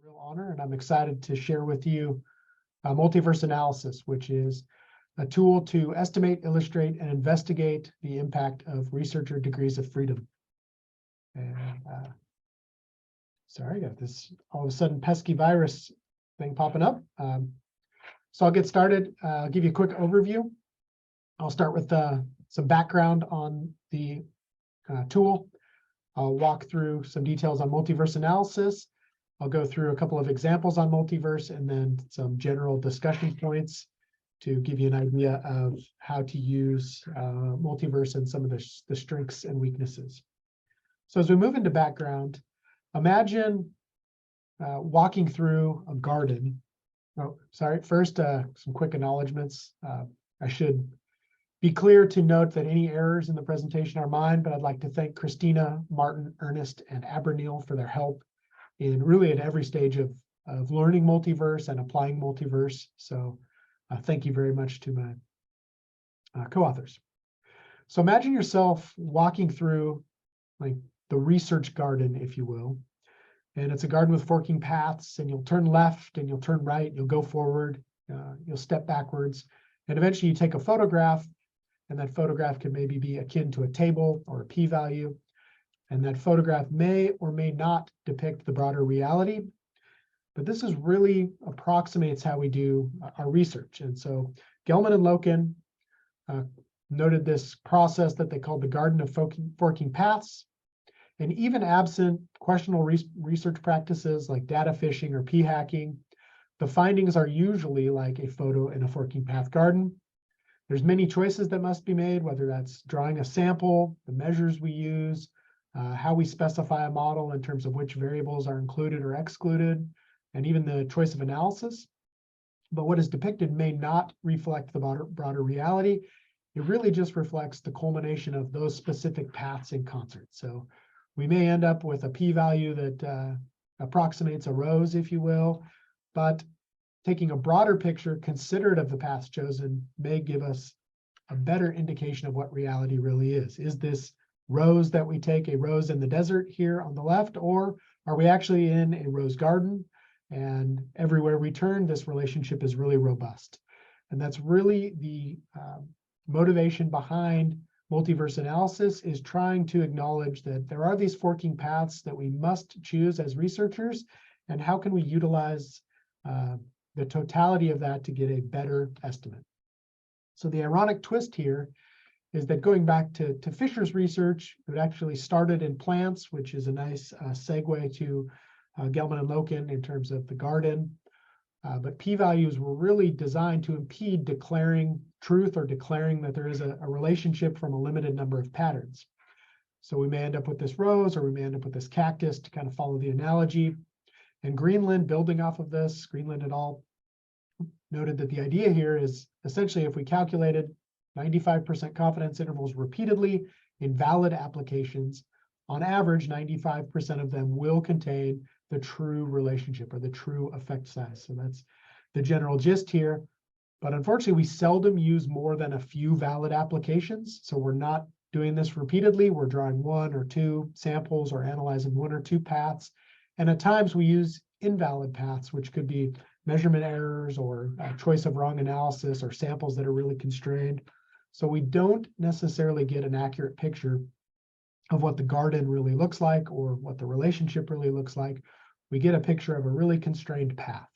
Real honor, and I'm excited to share with you multiverse analysis, which is a tool to estimate, illustrate, and investigate the impact of researcher degrees of freedom. And sorry, I got this all of a sudden pesky virus thing popping up. So I'll get started. I'll give you a quick overview. I'll start with some background on the tool. I'll walk through some details on multiverse analysis. I'll go through a couple of examples on multiverse and then some general discussion points to give you an idea of how to use multiverse and some of the strengths and weaknesses. So as we move into background, imagine walking through a garden. Oh, sorry, first, some quick acknowledgements. I should be clear to note that any errors in the presentation are mine, but I'd like to thank Christina, Martin, Ernest, and Aberneel for their help in really at every stage of learning multiverse and applying multiverse. So thank you very much to my co-authors. So imagine yourself walking through like the research garden, if you will. And it's a garden with forking paths, and you'll turn left and you'll turn right, you'll go forward, you'll step backwards, and eventually you take a photograph, and that photograph can maybe be akin to a table or a p-value. And that photograph may or may not depict the broader reality, but this is really approximates how we do our research. And so Gelman and Loken noted this process that they called the garden of forking paths. And even absent questionable research practices like data fishing or p-hacking, the findings are usually like a photo in a forking path garden. There's many choices that must be made, whether that's drawing a sample, the measures we use, how we specify a model in terms of which variables are included or excluded, and even the choice of analysis. But what is depicted may not reflect the broader reality. It really just reflects the culmination of those specific paths in concert. So we may end up with a p-value that approximates a rose, if you will, but taking a broader picture considerate of the paths chosen may give us a better indication of what reality really is. Is this rose that we take a rose in the desert here on the left, or are we actually in a rose garden? And everywhere we turn, this relationship is really robust. And that's really the motivation behind multiverse analysis, is trying to acknowledge that there are these forking paths that we must choose as researchers, and how can we utilize the totality of that to get a better estimate. So the ironic twist here is that going back to Fisher's research, it actually started in plants, which is a nice segue to Gelman and Loken in terms of the garden. But p-values were really designed to impede declaring truth or declaring that there is a relationship from a limited number of patterns. So we may end up with this rose, or we may end up with this cactus, to kind of follow the analogy. And Greenland, building off of this, Greenland et al. Noted that the idea here is essentially if we calculated 95% confidence intervals repeatedly in valid applications, on average, 95% of them will contain the true relationship or the true effect size. So that's the general gist here. But unfortunately, we seldom use more than a few valid applications. So we're not doing this repeatedly. We're drawing one or two samples or analyzing one or two paths. And at times we use invalid paths, which could be measurement errors or choice of wrong analysis or samples that are really constrained. So we don't necessarily get an accurate picture of what the garden really looks like or what the relationship really looks like. We get a picture of a really constrained path.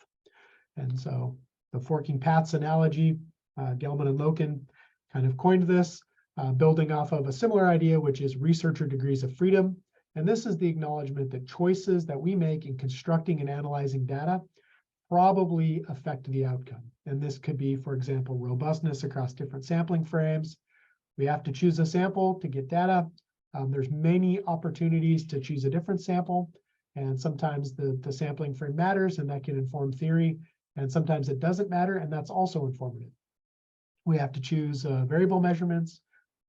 And so the forking paths analogy, Gelman and Loken kind of coined this, building off of a similar idea, which is researcher degrees of freedom. And this is the acknowledgement that choices that we make in constructing and analyzing data probably affect the outcome. And this could be, for example, robustness across different sampling frames. We have to choose a sample to get data. There's many opportunities to choose a different sample. And sometimes the sampling frame matters, and that can inform theory. And sometimes it doesn't matter, and that's also informative. We have to choose variable measurements.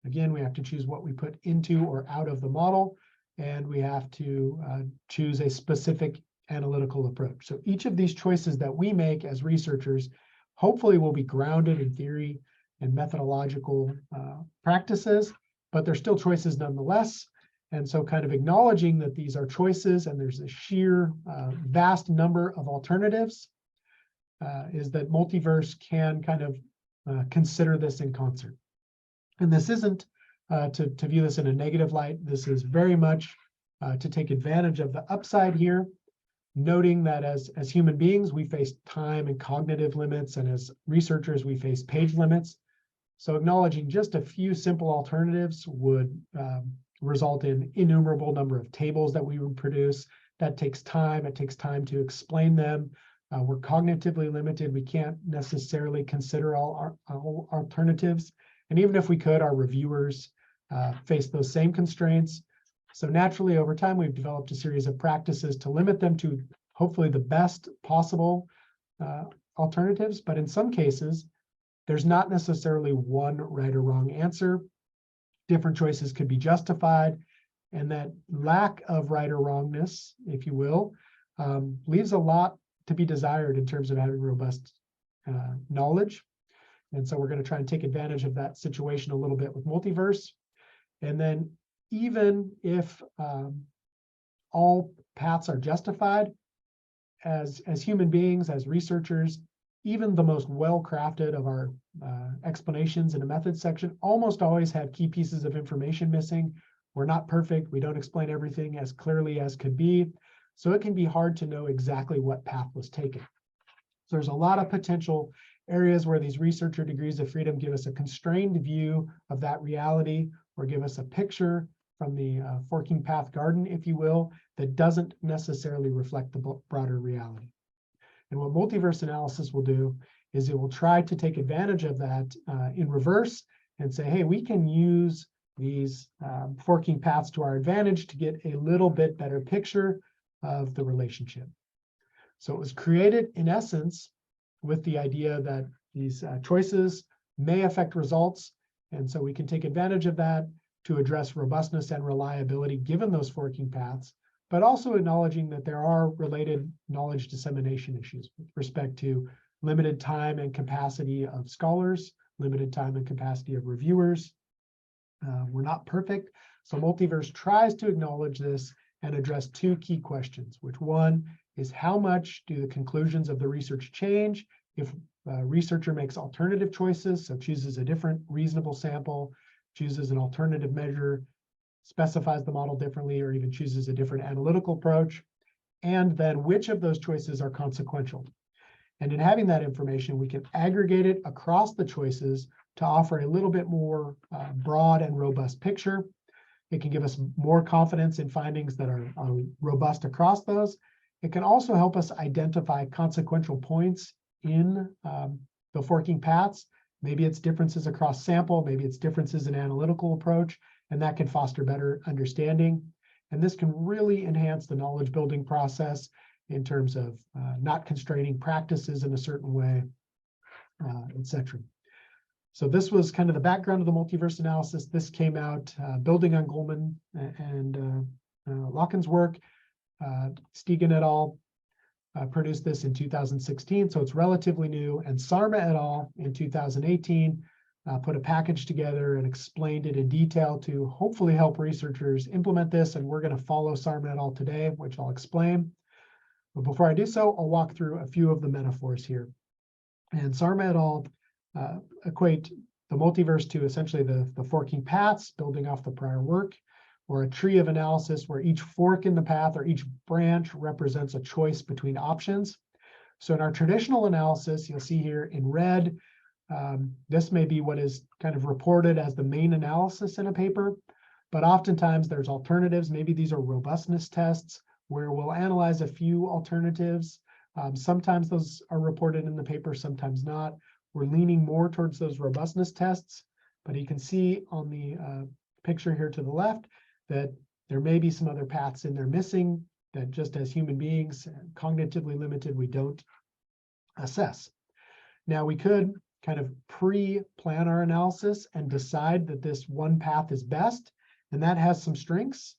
Again, we have to choose what we put into or out of the model. And we have to choose a specific analytical approach. So each of these choices that we make as researchers hopefully will be grounded in theory and methodological practices, but they're still choices nonetheless. And so kind of acknowledging that these are choices and there's a sheer vast number of alternatives is that Multiverse can kind of consider this in concert. And this isn't to view this in a negative light. This is very much to take advantage of the upside here, noting that as human beings, we face time and cognitive limits, and as researchers, we face page limits. So acknowledging just a few simple alternatives would result in innumerable number of tables that we would produce. That takes time. It takes time to explain them. We're cognitively limited. We can't necessarily consider all alternatives. And even if we could, our reviewers face those same constraints. So naturally, over time, we've developed a series of practices to limit them to hopefully the best possible alternatives. But in some cases, there's not necessarily one right or wrong answer. Different choices could be justified. And that lack of right or wrongness, if you will, leaves a lot to be desired in terms of having robust knowledge. And so we're going to try and take advantage of that situation a little bit with Multiverse. And then even if all paths are justified, as human beings, as researchers, even the most well-crafted of our explanations in a methods section almost always have key pieces of information missing. We're not perfect. We don't explain everything as clearly as could be. So it can be hard to know exactly what path was taken. So there's a lot of potential areas where these researcher degrees of freedom give us a constrained view of that reality, or give us a picture from the forking path garden, if you will, that doesn't necessarily reflect the broader reality. And what multiverse analysis will do is it will try to take advantage of that in reverse and say, hey, we can use these forking paths to our advantage to get a little bit better picture of the relationship. So it was created, in essence, with the idea that these choices may affect results. And so we can take advantage of that to address robustness and reliability given those forking paths, but also acknowledging that there are related knowledge dissemination issues with respect to limited time and capacity of scholars, limited time and capacity of reviewers. We're not perfect. So Multiverse tries to acknowledge this and address two key questions, which one is how much do the conclusions of the research change if a researcher makes alternative choices, so chooses a different reasonable sample, chooses an alternative measure, specifies the model differently, or even chooses a different analytical approach, and then which of those choices are consequential. And in having that information, we can aggregate it across the choices to offer a little bit more broad and robust picture. It can give us more confidence in findings that are robust across those. It can also help us identify consequential points in the forking paths. Maybe it's differences across sample, maybe it's differences in analytical approach, and that can foster better understanding. And this can really enhance the knowledge building process in terms of not constraining practices in a certain way, et cetera. So this was kind of the background of the multiverse analysis. This came out building on Goldman and Locken's work. Stegen et al. Produced this in 2016, so it's relatively new. And Sarma et al. In 2018 put a package together and explained it in detail to hopefully help researchers implement this. And we're going to follow Sarma et al. Today, which I'll explain. But before I do so, I'll walk through a few of the metaphors here. And Sarma et al. Equate the multiverse to essentially the forking paths, building off the prior work, or a tree of analysis where each fork in the path or each branch represents a choice between options. So in our traditional analysis, you'll see here in red, this may be what is kind of reported as the main analysis in a paper, but oftentimes there's alternatives. Maybe these are robustness tests where we'll analyze a few alternatives. Sometimes those are reported in the paper, sometimes not. We're leaning more towards those robustness tests, but you can see on the picture here to the left that there may be some other paths in there missing that just as human beings, cognitively limited, we don't assess. Now we could kind of pre-plan our analysis and decide that this one path is best, and that has some strengths,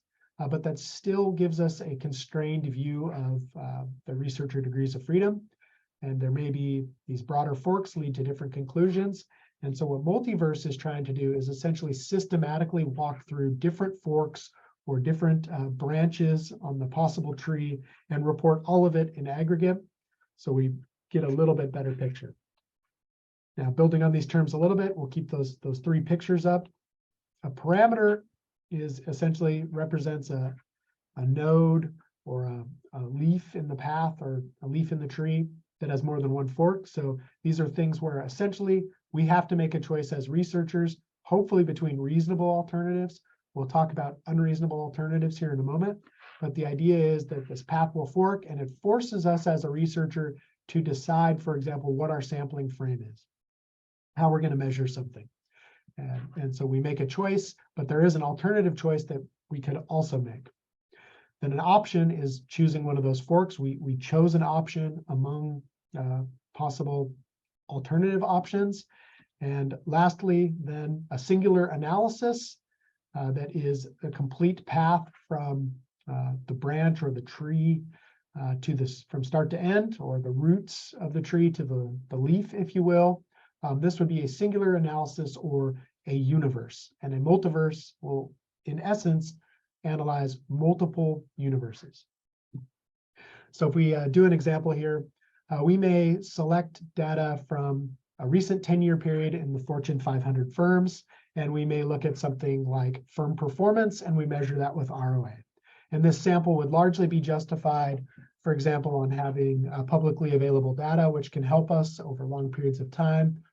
but that still gives us a constrained view of the researcher degrees of freedom. And there may be these broader forks lead to different conclusions. And so what Multiverse is trying to do is essentially systematically walk through different forks or different branches on the possible tree and report all of it in aggregate, so we get a little bit better picture. Now, building on these terms a little bit, we'll keep those three pictures up. A parameter is essentially represents a node or a leaf in the path or a leaf in the tree that has more than one fork. So these are things where essentially we have to make a choice as researchers, hopefully between reasonable alternatives. We'll talk about unreasonable alternatives here in a moment, but the idea is that this path will fork, and it forces us as a researcher to decide, for example, what our sampling frame is, how we're going to measure something. And so we make a choice, but there is an alternative choice that we could also make. Then an option is choosing one of those forks. We chose an option among possible alternative options. And lastly, then a singular analysis that is a complete path from the branch or the tree to this from start to end, or the roots of the tree to the leaf, if you will. This would be a singular analysis or a universe. And a multiverse will, in essence, analyze multiple universes. So if we do an example here, we may select data from a recent 10-year period in the Fortune 500 firms, and we may look at something like firm performance, and we measure that with ROA. And this sample would largely be justified, for example, on having publicly available data, which can help us over long periods of time.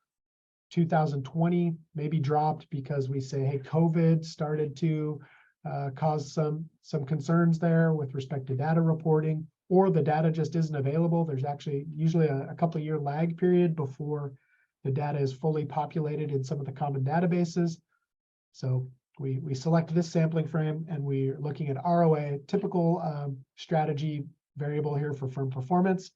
2020 may be dropped because we say, hey, COVID started to cause some concerns there with respect to data reporting, or the data just isn't available. There's actually usually a couple of year lag period before the data is fully populated in some of the common databases. So we select this sampling frame, and we're looking at ROA, typical strategy variable here for firm performance.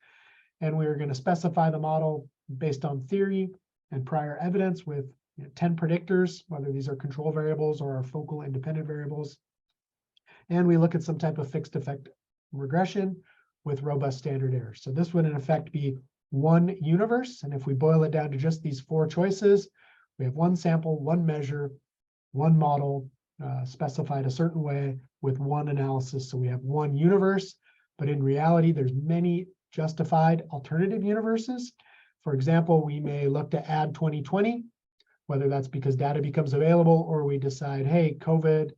And we're going to specify the model based on theory and prior evidence with 10 predictors, whether these are control variables or our focal independent variables. And we look at some type of fixed effect regression with robust standard error. So this would in effect be one universe. And if we boil it down to just these four choices, we have one sample, one measure, one model specified a certain way with one analysis. So we have one universe, but in reality, there's many justified alternative universes. For example, we may look to add 2020, whether that's because data becomes available or we decide, hey, COVID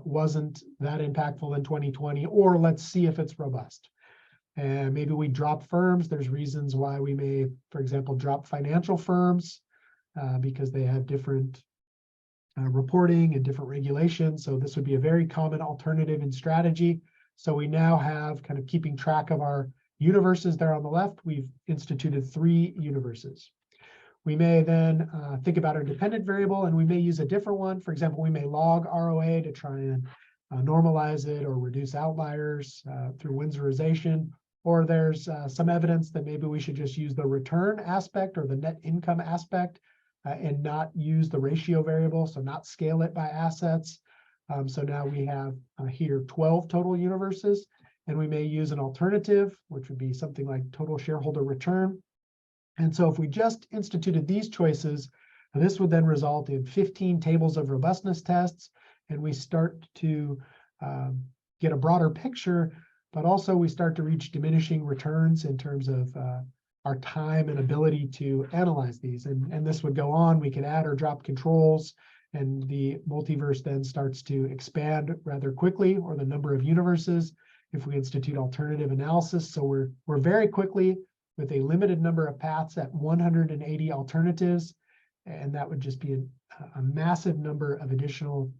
wasn't that impactful in 2020, or let's see if it's robust. And maybe we drop firms. There's reasons why we may, for example, drop financial firms because they have different reporting and different regulations. So this would be a very common alternative in strategy. So we now have, kind of keeping track of our universes there on the left, we've instituted 3 universes. We may then think about our dependent variable, and we may use a different one. For example, we may log ROA to try and normalize it or reduce outliers through Windsorization. Or there's some evidence that maybe we should just use the return aspect or the net income aspect and not use the ratio variable, so not scale it by assets. So now we have here 12 total universes, and we may use an alternative, which would be something like total shareholder return. And so if we just instituted these choices, this would then result in 15 tables of robustness tests, and we start to get a broader picture, but also we start to reach diminishing returns in terms of our time and ability to analyze these. And this would go on. We could add or drop controls, and the multiverse then starts to expand rather quickly, or the number of universes, if we institute alternative analysis. So we're very quickly with a limited number of paths at 180 alternatives, and that would just be a massive number of additional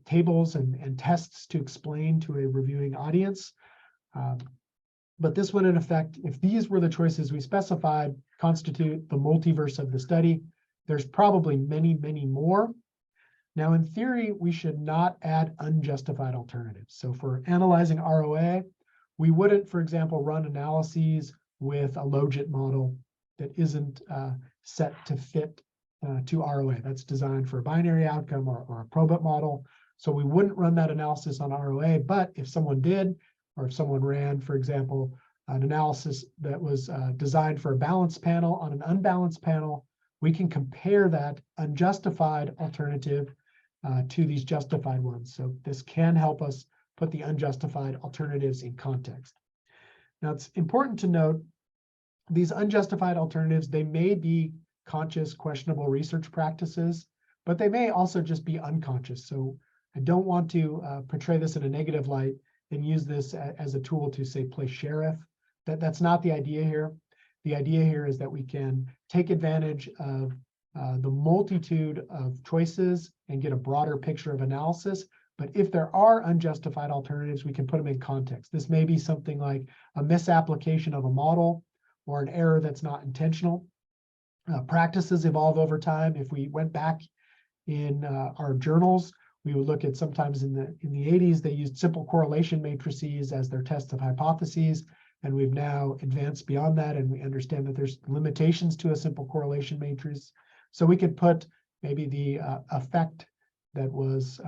tables and tests to explain to a reviewing audience. But this would, in effect, if these were the choices we specified, constitute the multiverse of the study. There's probably many, many more. Now, in theory, we should not add unjustified alternatives. So for analyzing ROA, we wouldn't, for example, run analyses with a logit model that isn't set to fit to ROA. That's designed for a binary outcome or a probit model. So we wouldn't run that analysis on ROA, but if someone did, or if someone ran, for example, an analysis that was designed for a balanced panel on an unbalanced panel, we can compare that unjustified alternative to these justified ones. So this can help us put the unjustified alternatives in context. Now, it's important to note these unjustified alternatives, they may be conscious, questionable research practices, but they may also just be unconscious. So I don't want to portray this in a negative light and use this as a tool to, say, play sheriff. That's not the idea here. The idea here is that we can take advantage of the multitude of choices and get a broader picture of analysis. But if there are unjustified alternatives, we can put them in context. This may be something like a misapplication of a model or an error that's not intentional. Practices evolve over time. If we went back in our journals, we would look at sometimes in the 80s, they used simple correlation matrices as their test of hypotheses. And we've now advanced beyond that, and we understand that there's limitations to a simple correlation matrix. So we could put maybe the effect that was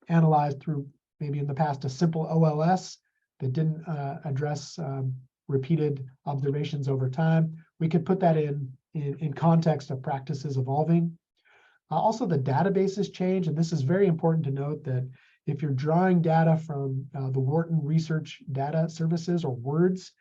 analyzed through maybe in the past a simple OLS that didn't address repeated observations over time. We could put that in context of practices evolving. Also, the databases change, and this is very important to note that if you're drawing data from the Wharton Research Data Services, or WORDS,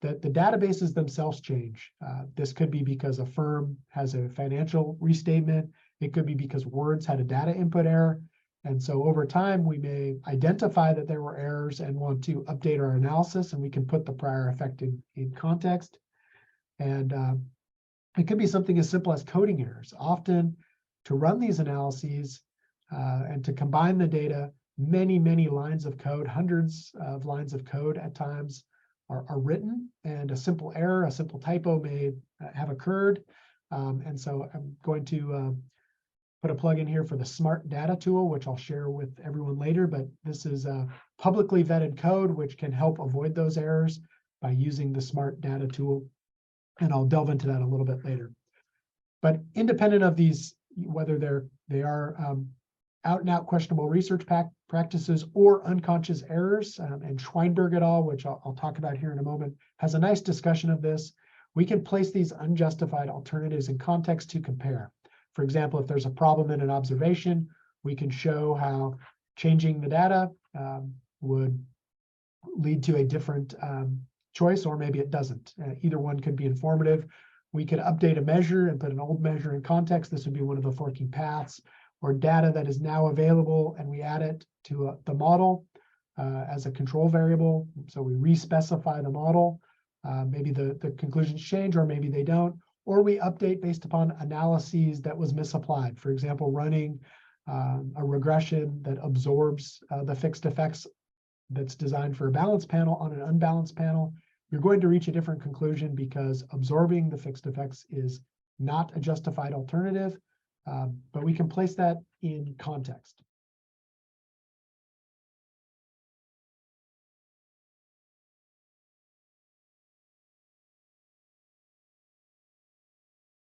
that the databases themselves change. This could be because a firm has a financial restatement. It could be because WORDS had a data input error. And so over time, we may identify that there were errors and want to update our analysis, and we can put the prior effect in context. And it could be something as simple as coding errors. Often, to run these analyses and to combine the data, many, many lines of code, hundreds of lines of code at times are written, and a simple error, a simple typo may have occurred. And so I'm going to put a plug in here for the Smart Data tool, which I'll share with everyone later, but this is a publicly vetted code which can help avoid those errors by using the Smart Data tool. And I'll delve into that a little bit later. But independent of these, whether they are out and out questionable research practices or unconscious errors, and Schweinberg et al., which I'll talk about here in a moment, has a nice discussion of this. We can place these unjustified alternatives in context to compare. For example, if there's a problem in an observation, we can show how changing the data would lead to a different choice, or maybe it doesn't. Either one could be informative. We could update a measure and put an old measure in context. This would be one of the forking paths, or data that is now available, and we add it to the model as a control variable. So we re-specify the model. Maybe the conclusions change, or maybe they don't. Or we update based upon analyses that was misapplied. For example, running a regression that absorbs the fixed effects that's designed for a balanced panel on an unbalanced panel. You're going to reach a different conclusion because absorbing the fixed effects is not a justified alternative, but we can place that in context.